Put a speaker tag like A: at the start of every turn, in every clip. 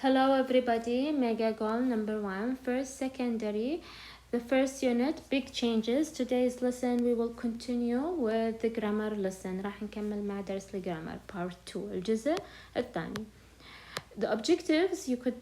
A: Hello everybody, mega goal number 1, first secondary, the first unit, big changes. Today's lesson we will continue with the grammar lesson. راح نكمل مع درس الجرامر part 2 الجزء الثاني. The objectives you could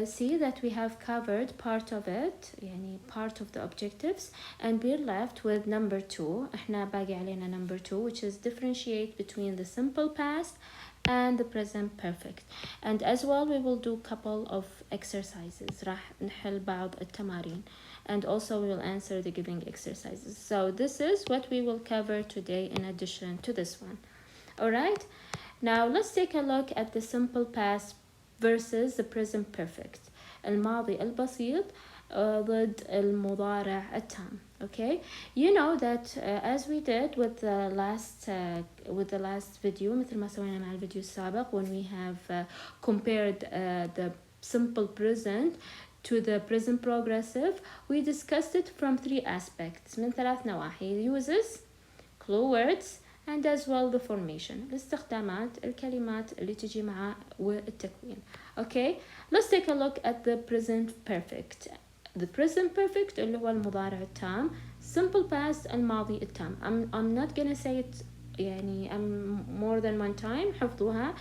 A: see that we have covered part of it, يعني part of the objectives, and we're left with number 2. احنا باقي علينا number 2, which is differentiate between the simple past and the present perfect. And as well we will do couple of exercises. راح نحل بعض التمارين. And also we will answer the giving exercises. So this is what we will cover today in addition to this one. Alright? Now let's take a look at the simple past versus the present perfect. الماضي البسيط ضد المضارع التام. Okay, you know that as we did with the last video, مثل ما سوينا مع الفيديو السابق, when we have compared the simple present to the present progressive, we discussed it from 3 aspects, من 3 نواحي: uses, clue words, and as well the formation, الاستخدامات, الكلمات اللي تجي معها والتكوين. Okay, let's take a look at the present perfect. The present perfect اللي هو المضارع التام. Simple past الماضي التام. I'm not gonna say it يعني more than one time. حفظوها.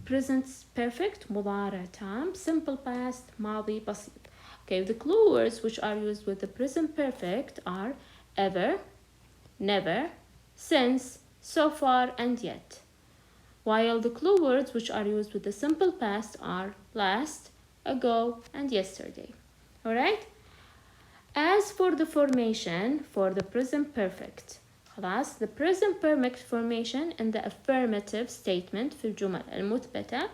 A: Present perfect مضارع تام. Simple past ماضي بسيط. Okay, the clue words which are used with the present perfect are ever, never, since, so far, and yet. While the clue words which are used with the simple past are last, ago, and yesterday. Alright? As for the formation for the present perfect, خلاص, the present perfect formation in the affirmative statement في الجمل المثبتة,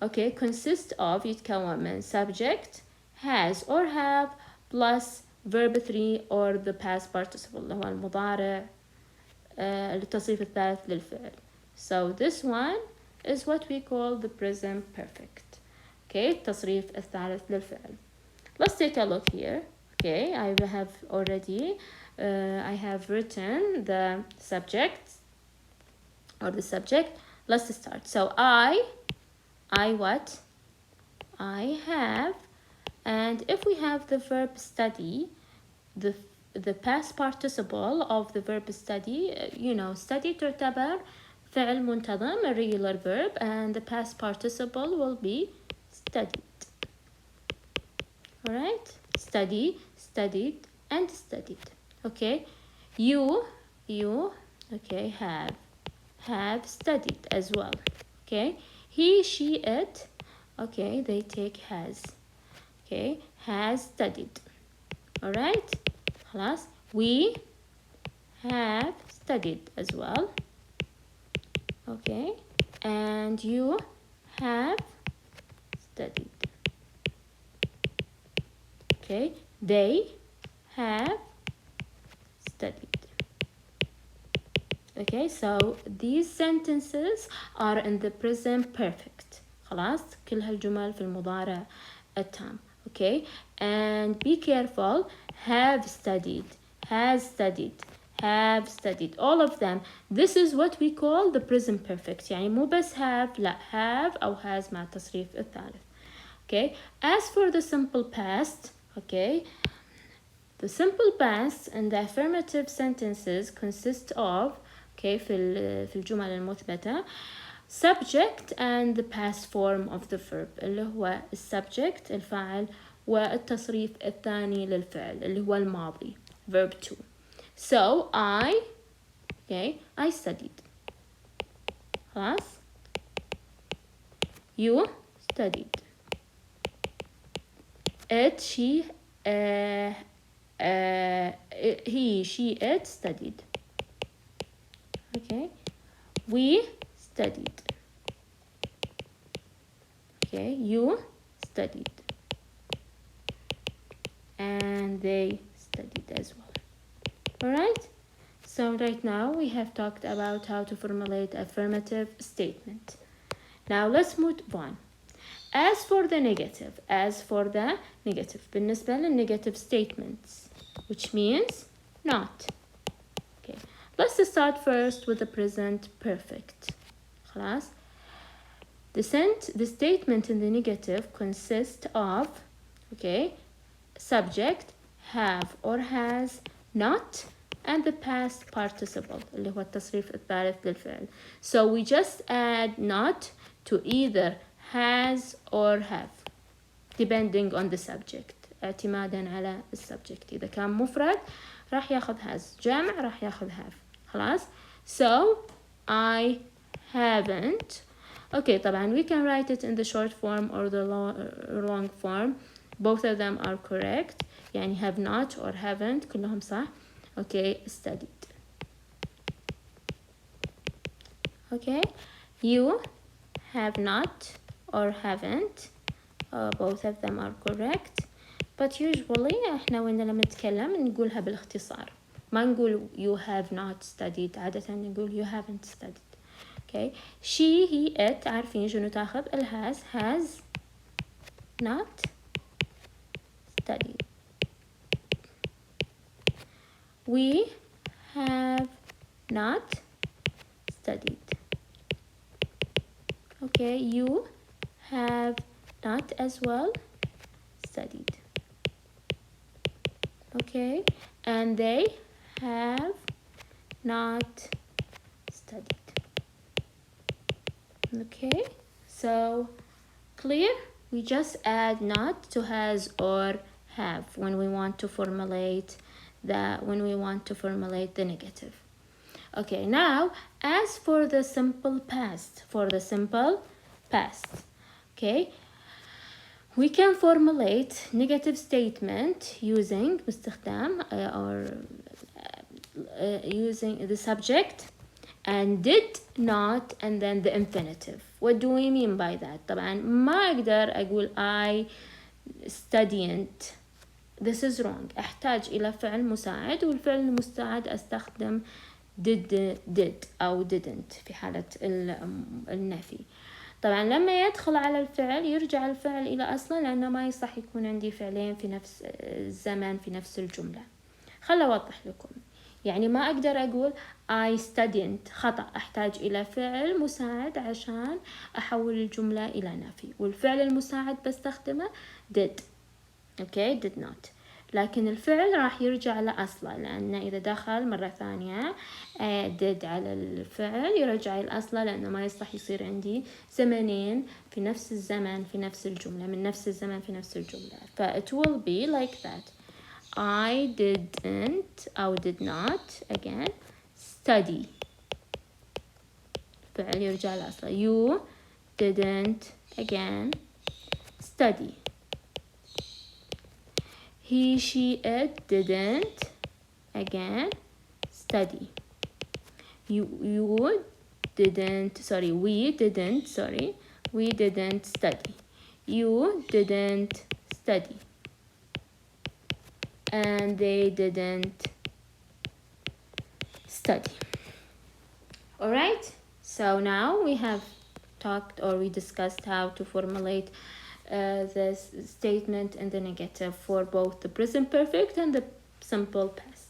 A: okay, consists of, يتكون من subject, has or have, plus verb 3 or the past participle اللي هو المضارع التصريف الثالث للفعل. So this one is what we call the present perfect. Okay, التصريف الثالث للفعل. Let's take a look here. Okay, I have already, I have written the subject or the subject. Let's start. So I what? I have, and if we have the verb study, the past participle of the verb study, you know, study تعتبر فعل منتظم, a regular verb, and the past participle will be studied. Alright? Study, studied, and studied. Okay? You, okay, have studied as well. Okay? He, she, it, okay, they take has. Okay? Has studied. Alright? خلاص? We have studied as well. Okay? And you have studied. Okay, they have studied. Okay, so these sentences are in the present perfect. خلاص, كل هالجمل في المضارع التام. Okay, and be careful. Have studied, has studied, have studied, all of them. This is what we call the present perfect. يعني مو بس have, لا, have أو has مع التصريف الثالث. Okay, as for the simple past, okay, the simple past and the affirmative sentences consist of, okay, في الجمل المثبتة, subject and the past form of the verb اللي هو subject الفاعل والتصريف الثاني للفعل اللي هو الماضي verb 2. So I, okay, I studied. خلاص. You studied. It, she, he, she, it studied. Okay, we studied. Okay, you studied. And they studied as well. Alright, so right now we have talked about how to formulate affirmative statement. Now let's move on. As for the negative, بالنسبة للنيجاتيف statements, which means not. Okay, let's start first with the present perfect. خلاص. The statement in the negative consists of, okay, subject, have or has, not, and the past participle اللي هو التصريف الثالث للفعل. So we just add not to either has or have depending on the subject، اعتمادا على السبجكت. إذا كان مفرد راح ياخذ has، جمع راح ياخذ have. خلاص. So I haven't. Okay, طبعا we can write it in the short form or the long form. Both of them are correct. يعني have not or haven't كلهم صح. Okay, studied. Okay, you have not or haven't. Both of them are correct. But usually احنا وين لما نتكلم نقولها بالاختصار، ما نقول you have not studied، عادة نقول you haven't studied. Okay, she, he, it عارفين شنو تاخذ has not studied. We have not studied. Okay, you have not as well studied. Okay, and they have not studied. Okay, so clear? We just add not to has or have when we want to formulate the negative. Okay, now as for the simple past, okay, we can formulate negative statement using using the subject and did not and then the infinitive. What do we mean by that? طبعا ما أقدر أقول I studied. This is wrong. أحتاج إلى فعل مساعد، والفعل المساعد أستخدم did أو didn't في حالة النفي. طبعا لما يدخل على الفعل يرجع الفعل إلى أصله، لأنه ما يصح يكون عندي فعلين في نفس الزمن في نفس الجملة. خل أوضح لكم. يعني ما أقدر أقول I studied، خطأ. أحتاج إلى فعل مساعد عشان أحول الجملة إلى نفي، والفعل المساعد بستخدمه did. okay did not. لكن الفعل راح يرجع لأصله، لأن إذا دخل مرة ثانية did على الفعل يرجع لأصله، لأنه ما يصح يصير عندي زمنين في نفس الزمن في نفس الجملة، من نفس الزمن في نفس الجملة. ف it will be like that. I didn't أو did not again study. الفعل يرجع لأصله. You didn't again study. He, she, it didn't again study. We didn't study. You didn't study. And they didn't study. Alright, so now we have talked or we discussed how to formulate this statement in the negative for both the present perfect and the simple past.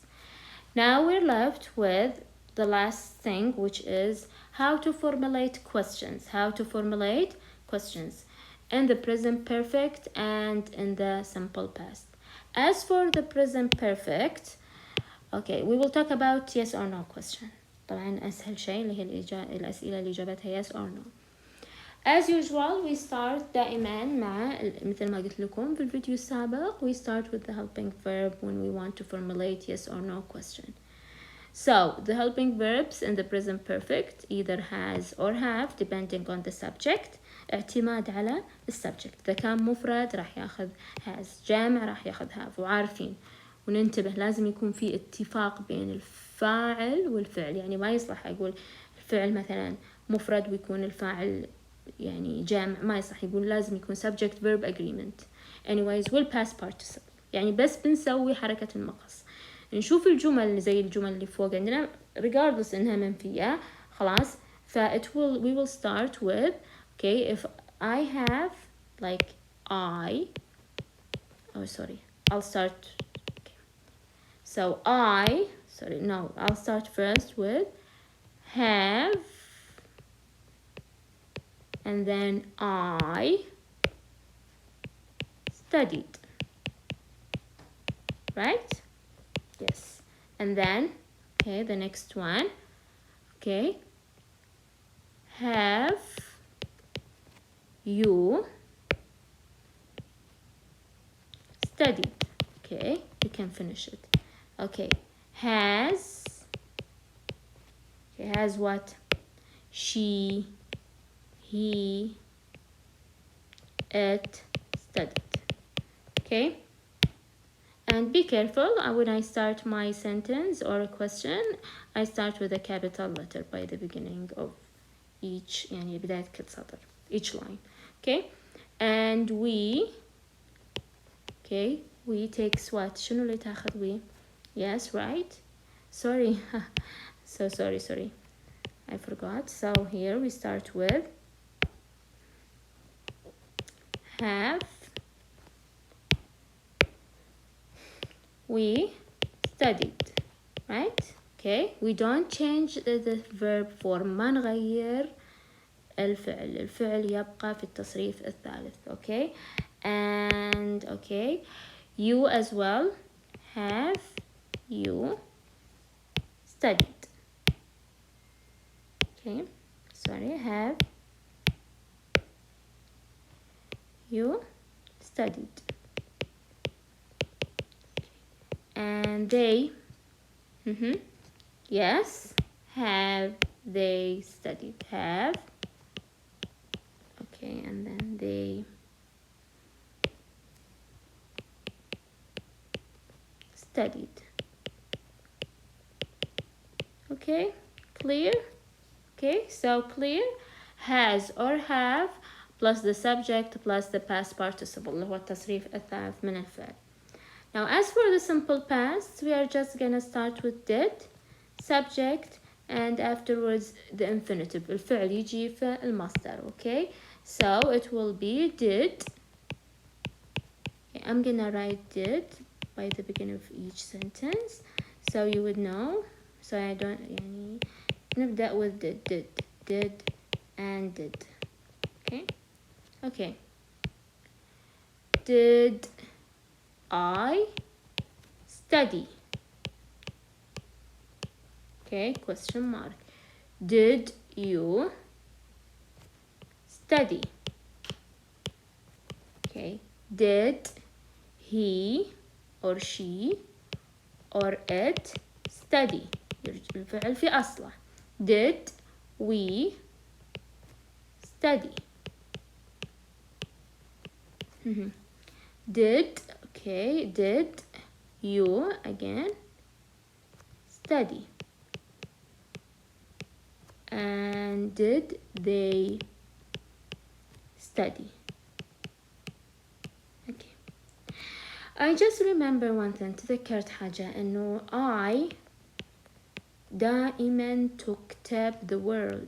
A: Now we're left with the last thing, which is how to formulate questions. In the present perfect and in the simple past. As for the present perfect, okay, we will talk about yes or no question. طبعا أسهل شيء اللي هي الأسئلة اللي إجابتها yes or no. As usual we start دائما مع مثل ما قلت لكم في الفيديو السابق, we start with the helping verb when we want to formulate yes or no question. So the helping verbs in the present perfect either has or have depending on the subject. اعتماد على السبجكت. إذا كان مفرد راح ياخذ has، جامع راح ياخذ have. وعارفين وننتبه لازم يكون في اتفاق بين الفاعل والفعل. يعني ما يصلح أقول الفعل مثلا مفرد ويكون الفاعل يعني جامع، ما يصح. يقول لازم يكون subject verb agreement. anyways past participle. يعني بس بنسوي حركة المقص، نشوف الجمل زي الجمل اللي فوق عندنا regardless إنها منفية خلاص. we will start with okay, if I have like I'll start. Okay. So I'll start first with have and then I studied, right? Yes. And then, okay, the next one, okay, have you studied? Okay, you can finish it. Okay, has what? She, he, it studied. Okay, and be careful when I start my sentence or a question, I start with a capital letter by the beginning of each, يعني بداية كل سطر, each line. Okay, and we takes what? شنو اللي تاخذ we? Yes, right? Sorry. So sorry. I forgot. So here we start with have we studied, right? Okay, we don't change the verb form, ما نغير الفعل يبقى في التصريف الثالث. Okay, and okay, you as well, have you studied? Okay, sorry, have you studied? And they, yes, have they studied? Have, okay, and then they studied. Okay, clear? Okay, so clear. Has or have plus the subject plus the past participle اللي هو التصريف الثالث من الفعل. Now as for the simple past, we are just gonna start with did, subject, and afterwards the infinitive. الفعل يجي في المصدر. Okay, so it will be did. Okay, I'm gonna write did by the beginning of each sentence so you would know. So I don't يعني نبدأ with did and did. Okay, did I study? Okay, question mark. Did you study? Okay, did he or she or it study? الفعل في أصله. Did we study? Did you again study? And did they study? Okay, I just remember one thing. تذكرت حاجة إنه I دائما تكتب the word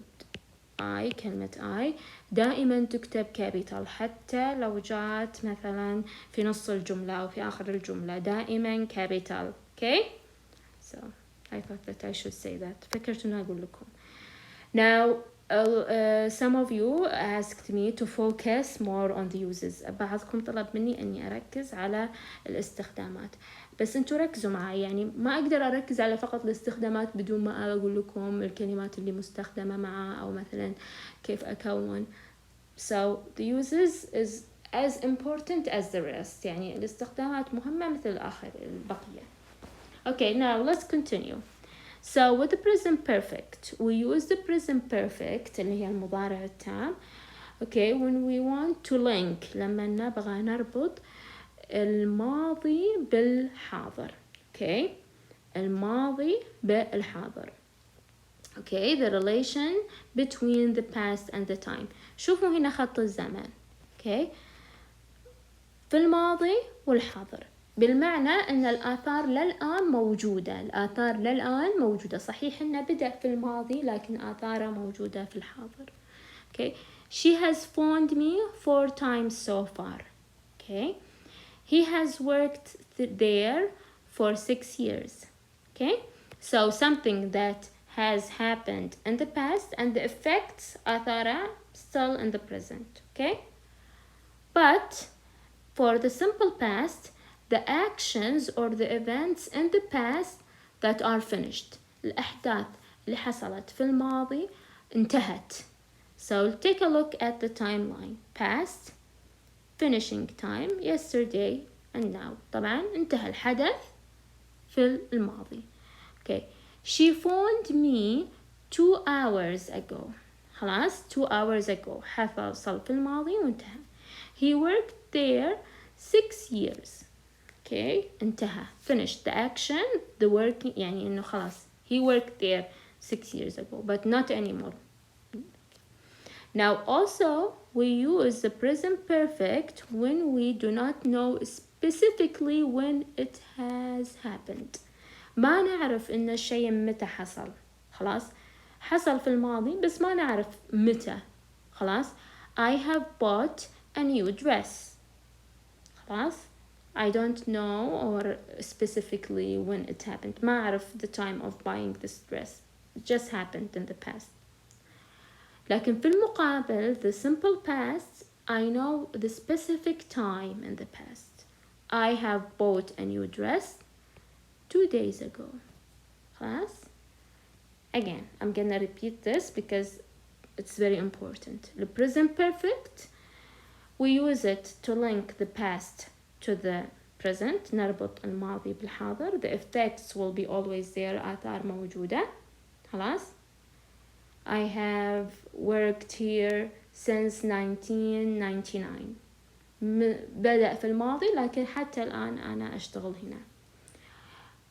A: I كلمة I دائما تكتب capital حتى لو جات مثلا في نص الجملة أو في آخر الجملة دائما capital. Okay, so I thought that I should say that. فكرت إنه أقول لكم. Now some of you asked me to focus more on the uses. بعضكم طلب مني أني أركز على الاستخدامات، بس انتوا ركزوا معي. يعني ما أقدر أركز على فقط الاستخدامات بدون ما أقول لكم الكلمات اللي مستخدمة معها أو مثلا كيف أكون. So the uses is as important as the rest. يعني الاستخدامات مهمة مثل البقية. Okay, now let's continue. So with the present perfect, we use the present perfect اللي هي المضارع التام. Okay, when we want to link لما نبغى نربط الماضي بالحاضر. Okay, الماضي بالحاضر. Okay, the relation between the past and the time. شوفوا هنا خط الزمن. Okay, في الماضي والحاضر، بالمعنى أن الآثار للآن موجودة. صحيح إنه بدأ في الماضي لكن آثاره موجودة في الحاضر. Okay, she has phoned me 4 times so far. Okay, he has worked there for 6 years. Okay, so something that has happened in the past and the effects آثاره still in the present. Okay, but for the simple past, the actions or the events in the past that are finished. الأحداث اللي حصلت في الماضي انتهت. So take a look at the timeline. Past, finishing time, yesterday and now. طبعا انتهى الحدث في الماضي. Okay. She phoned me 2 hours ago. خلاص 2 hours ago حصل في الماضي وانتهى. He worked there 6 years. Okay, انتهى. Finished the action, the working يعني إنه خلاص. He worked there 6 years ago, but not anymore. Now also we use the present perfect when we do not know specifically when it has happened. ما نعرف إن الشيء متى حصل. خلاص حصل في الماضي بس ما نعرف متى. خلاص I have bought a new dress. خلاص I don't know or specifically when it happened. ما أعرف the time of buying this dress. It just happened in the past. لكن في المقابل the simple past I know the specific time in the past. I have bought a new dress 2 days ago. خلاص again I'm gonna repeat this because it's very important. The present perfect we use it to link the past to the present. نربط الماضي بالحاضر. The effects will be always there. آثار موجودة. خلاص I have worked here since 1999. بدأ في الماضي لكن حتى الآن أنا أشتغل هنا.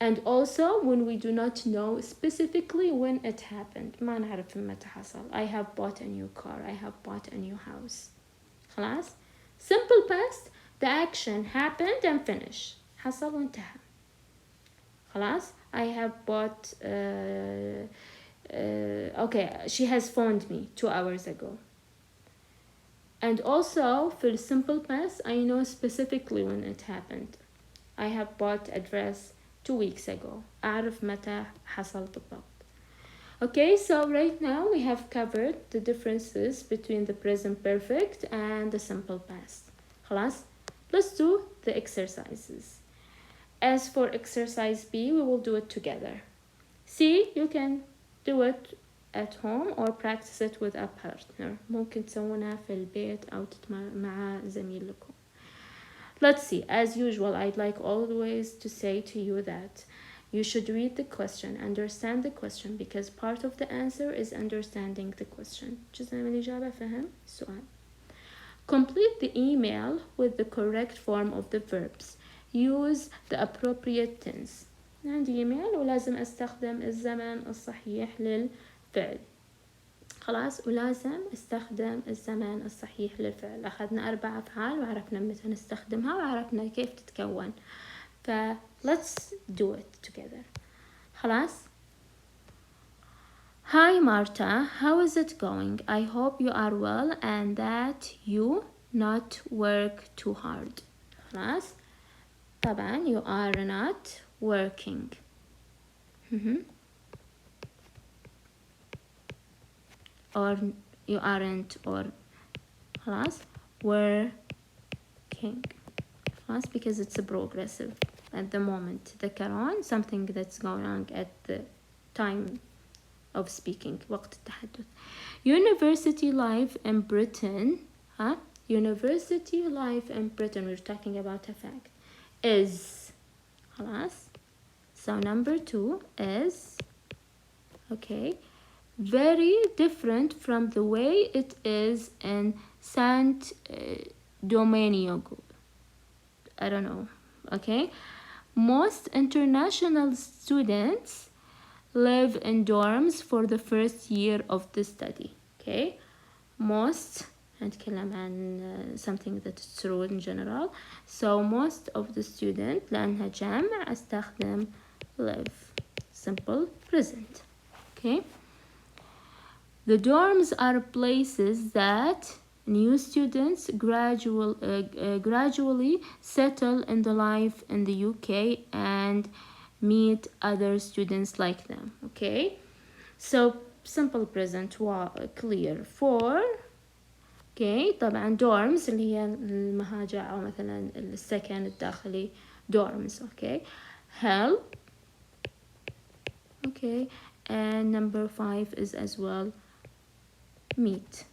A: And also when we do not know specifically when it happened. ما نعرف متى حصل. I have bought a new car. I have bought a new house. خلاص simple past the action happened and finished. حصل وانتهى. خلاص I have bought okay she has phoned me 2 hours ago. And also for simple past I know specifically when it happened. I have bought a dress 2 weeks ago. أعرف متى حصل بالضبط. Okay, so right now we have covered the differences between the present perfect and the simple past. خلاص let's do the exercises. As for exercise B, we will do it together. C, you can do it at home or practice it with a partner. ممكن تسوونها في البيت أو مع زميل لكم. Let's see. As usual, I'd like always to say to you that you should read the question, understand the question, because part of the answer is understanding the question. جزء من الإجابة فهم السؤال. Complete the email with the correct form of the verbs. Use the appropriate tense. عندي إيميل ولازم أستخدم الزمن الصحيح للفعل. خلاص ولازم استخدم الزمان الصحيح للفعل. أخذنا 4 أفعال وعرفنا متى نستخدمها وعرفنا كيف تتكون. ف let's do it together. خلاص. Hi Marta, how is it going? I hope you are well and that you not work too hard. خلاص. طبعا you are not working. or you aren't or خلاص working خلاص because it's a progressive at the moment ذكرون something that's going on at the time of speaking وقت التحدث. University life in Britain University life in Britain, we're talking about a fact, is خلاص. So number 2 is okay, very different from the way it is in Saint Domingo. I don't know. Okay, most international students live in dorms for the first year of the study. Okay, most نتكلم عن something that is true in general. So most of the student لأنها جمع استخدم live simple present. Okay, the dorms are places that new students gradually settle in the life in the UK and meet other students like them. Okay, so simple present clear. For اوكي. طبعا dorms اللي هي المهاجع او مثلا السكن الداخلي dorms. اوكي. help. okay, and number 5 is as well meet.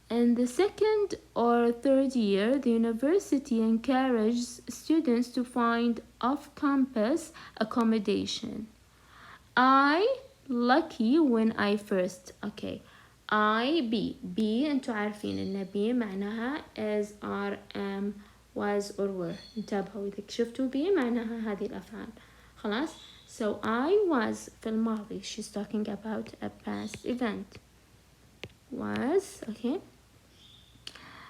A: In the second or third year, the university encourages students to find off-campus accommodation. I lucky when I first. okay, I be انتوا عارفين ان be معناها as are am was or were. انتبهوا إذا شفتوا be معناها هذه الأفعال. خلاص. so I was في الماضي. she's talking about a past event. was. okay.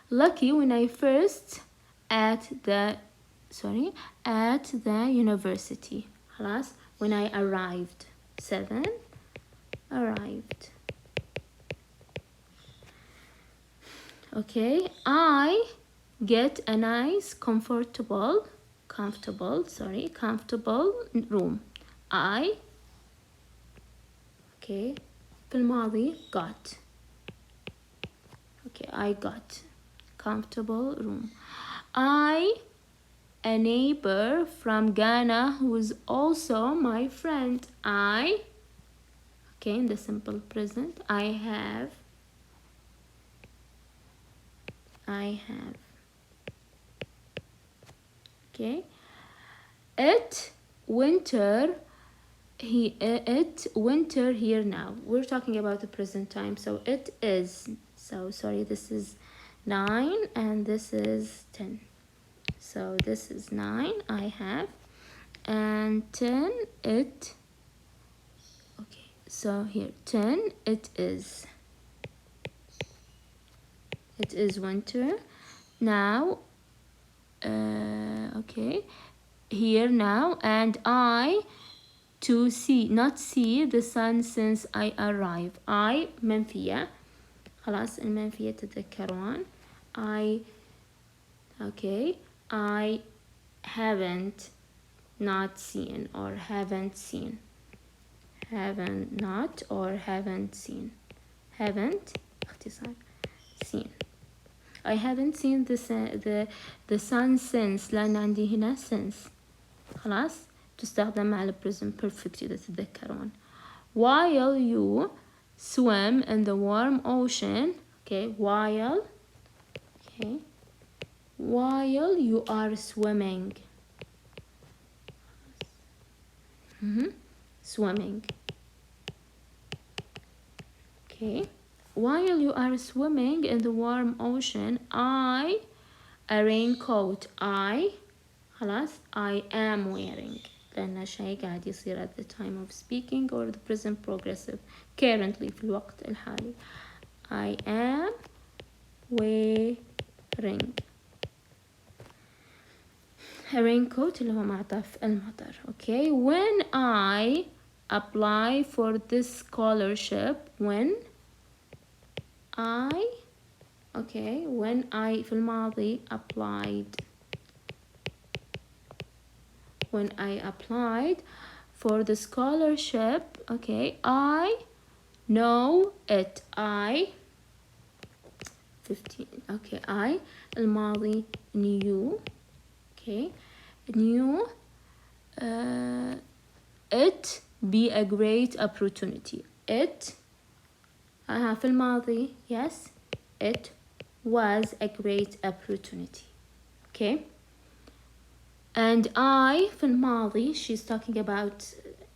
A: lucky when I first at the university. خلاص. when I arrived. 7 arrived. okay. I get a nice comfortable room. I. okay. في الماضي got. okay. I got comfortable room. A neighbor from Ghana who is also my friend. okay, in the simple present, I have. okay. It winter here now. We're talking about the present time, so it is. so sorry, this is 9 and this is 10. so this is 9 I have, and 10 it. okay, so here 10 it is. it is winter now. okay, here now, and I to not see the sun since I arrive. I منفية. خلاص المنفية تتذكرون. okay. I haven't not seen or haven't seen. haven't اختصار seen. I haven't seen the sun since لأن عندي هنا since. خلاص تستخدم مع present perfect إذا تتذكرون. while you swim in the warm ocean. okay. while you are swimming. swimming. okay. while you are swimming in the warm ocean, a raincoat. خلاص I am wearing لأن شيء قاعد يصير at the time of speaking or the present progressive currently في الوقت الحالي. I am wearing a raincoat اللي هو معطف المطر. okay. when I apply for this scholarship. when I في الماضي applied. when I applied for the scholarship. okay. I know it. 15. okay. I الماضي knew. okay. knew it be a great opportunity. it في الماضي yes, it was a great opportunity. okay. and I في الماضي she's talking about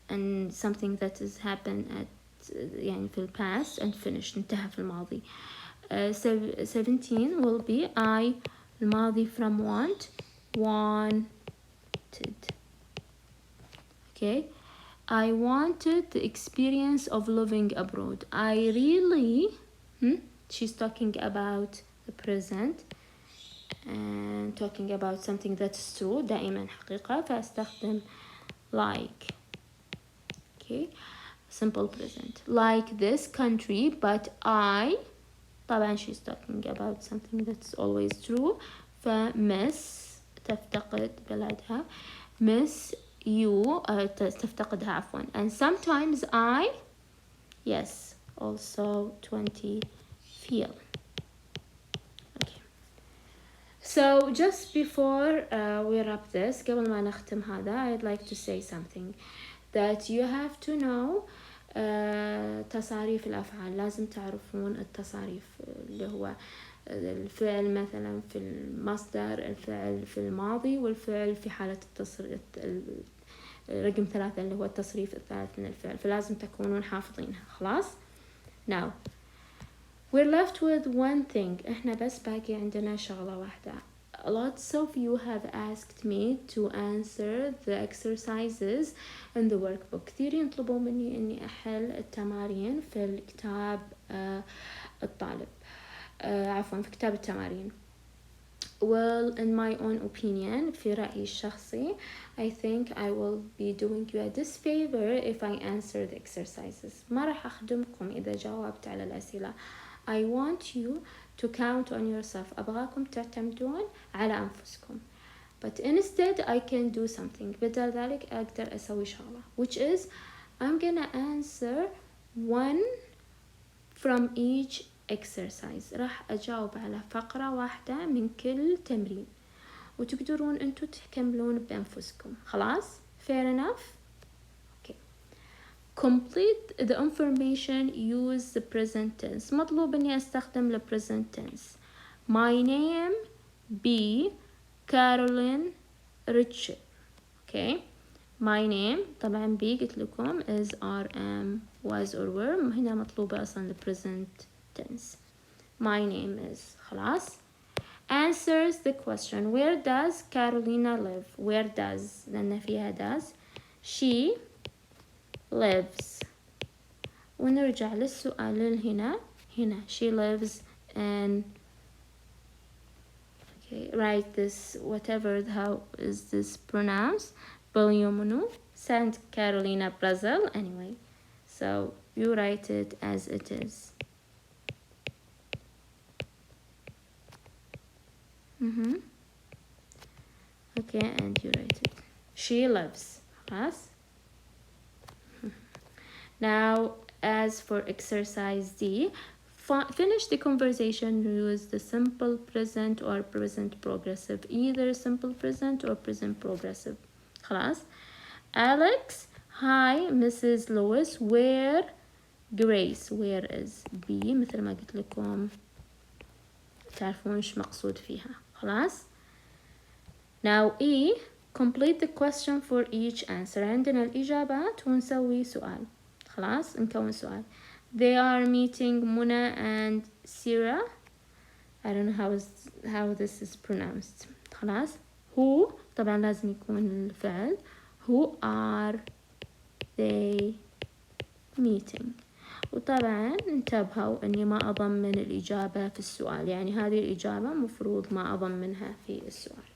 A: and something that has happened at يعني في past and finished انتهى في الماضي. 17 will be I الماضي from wanted. okay. I wanted the experience of living abroad. I really she's talking about the present and talking about something that's true دائما حقيقة فاستخدم like. okay. simple present. like this country, but I طبعا she's talking about something that's always true. فمس تفتقد بلدها. miss you تفتقدها عفوا. and sometimes I yes, also 20 feel. okay, so just before we wrap this, قبل ما نختم هذا, I'd like to say something that you have to know. تصاريف الأفعال, لازم تعرفون التصاريف اللي هو الفعل مثلا في المصدر, الفعل في الماضي, والفعل في حالة التصريف رقم 3 اللي هو التصريف الثالث من الفعل, فلازم تكونون حافظينها. خلاص. now we're left with one thing, احنا بس باقي عندنا شغلة واحدة. Lots of you have asked me to answer the exercises in the workbook. كثيرين يطلبوا مني اني احل التمارين في الكتاب الطالب, عفوا في كتاب التمارين. Well, in my own opinion, في رأيي الشخصي, I think I will be doing you a disfavor if I answer the exercises. ما راح أخدمكم إذا جاوبت على الأسئلة. I want you to count on yourself. أبغاكم تعتمدون على أنفسكم. But instead I can do something. بدل ذلك أقدر أسوي شغلة, which is I'm gonna answer one from each exercise. راح أجاوب على فقرة واحدة من كل تمرين, وتقدرون أنتوا تكملون بأنفسكم. خلاص. fair enough. okay. complete the information, use the present tense. مطلوب أني أستخدم the present tense. my name B Caroline Richard. okay. my name طبعا B قلت لكم is are am was or were, هنا مطلوبة أصلا the present tense. my name is. خلاص. answers the question, where does Carolina live? where does لأن فيها does. she lives. ونرجع للسؤال هنا she lives in. okay, write this whatever, how is this pronounced? Bilyomunu, Saint Carolina, Brazil. anyway, so you write it as it is. okay, and you write it. she lives. Yes. now as for exercise D, finish the conversation, use the simple present or present progressive, either simple present or present progressive. خلاص. Alex, hi Mrs. Lewis, where Grace, where is B, مثل ما قلت لكم تعرفون ايش مقصود فيها. خلاص. now E, complete the question for each answer. عندنا الإجابات ونسوي سؤال. خلاص. نكون سؤال. they are meeting Muna and Sira. I don't know how this is pronounced. خلاص. who طبعا لازم يكون الفعل. who are they meeting. وطبعا انتبهوا اني ما اضمن الاجابة في السؤال, يعني هذه الاجابة مفروض ما اضمنها في السؤال.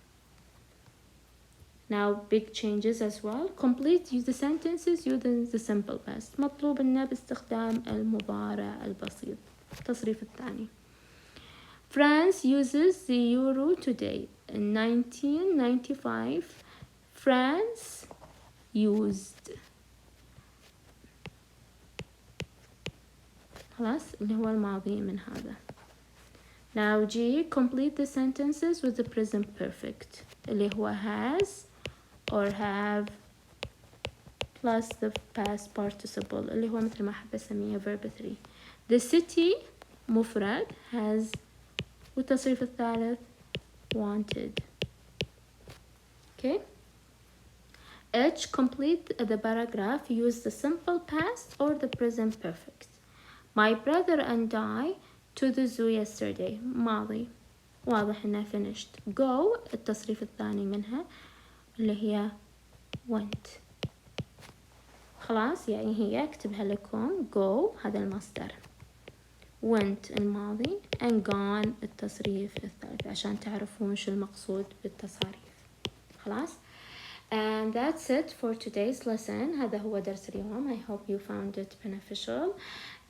A: now big changes as well. complete the sentences using the simple past. مطلوب لنا باستخدام المضارع البسيط. التصريف الثاني. France uses the euro today. in 1995 France used. خلاص, اللي هو الماضي من هذا. now G, complete the sentences with the present perfect, اللي هو has or have plus the past participle, اللي هو مثل ما أحب أسميه verb 3. the city مفرد has, والتصريف الثالث wanted. okay. H, complete the paragraph, use the simple past or the present perfect. my brother and I to the zoo yesterday. ماضي, واضح انها finished. go, التصريف الثاني منها اللي هي went. خلاص, يعني هي اكتبها لكم. go هذا المصدر, went الماضي, and gone التصريف الثالث, عشان تعرفون شو المقصود بالتصاريف. خلاص. And that's it for today's lesson. هذا هو درس اليوم. I hope you found it beneficial.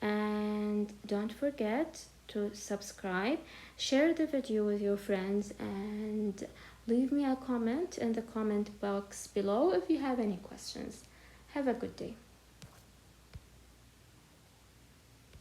A: And don't forget to subscribe, share the video with your friends, and leave me a comment in the comment box below if you have any questions. Have a good day.